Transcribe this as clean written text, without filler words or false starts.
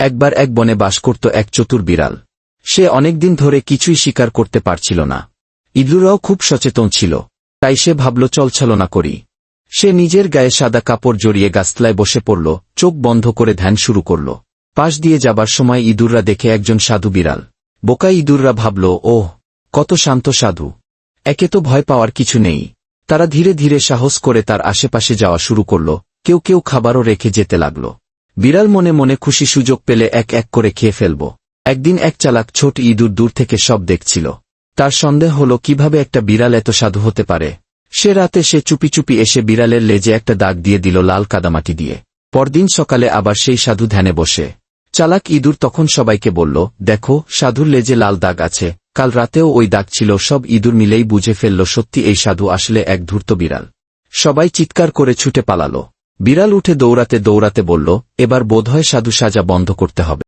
একবার এক বনে বাস করত এক চতুর বিড়াল। সে অনেকদিন ধরে কিছুই শিকার করতে পারছিল না। ইঁদুররাও খুব সচেতন ছিল, তাই সে ভাবল চলছলনা করি। সে নিজের গায়ে সাদা কাপড় জড়িয়ে গাছতলায় বসে পড়ল, চোখ বন্ধ করে ধ্যান শুরু করল। পাশ দিয়ে যাবার সময় ইঁদুররা দেখে একজন সাধু বিড়াল। বোকা ইঁদুররা ভাবল, ওহ, কত শান্ত সাধু, একে তো ভয় পাওয়ার কিছু নেই। তারা ধীরে ধীরে সাহস করে তার আশেপাশে যাওয়া শুরু করল, কেউ কেউ খাবারও রেখে যেতে লাগল। বিড়াল মনে মনে খুশি, সুযোগ পেলে এক এক করে খেয়ে ফেলব। একদিন এক চালাক ছোট ইঁদুর দূর থেকে সব দেখছিল। তার সন্দেহ হল কিভাবে একটা বিড়াল এত সাধু হতে পারে। সে রাতে সে চুপি চুপি এসে বিড়ালের লেজে একটা দাগ দিয়ে দিল লাল কাদামাটি দিয়ে। পরদিন সকালে আবার সেই সাধু ধ্যানে বসে। চালাক ইঁদুর তখন সবাইকে বলল, দেখো, সাধুর লেজে লাল দাগ আছে, কাল রাতেও ওই দাগ ছিল। সব ইঁদুর মিলেই বুঝে ফেলল সত্যি এই সাধু আসলে এক ধূর্ত বিড়াল। সবাই চিৎকার করে ছুটে পালাল। বিড়াল উঠে দৌড়াতে দৌড়াতে বলল, এবার বোধহয় সাধু সাজা বন্ধ করতে হবে।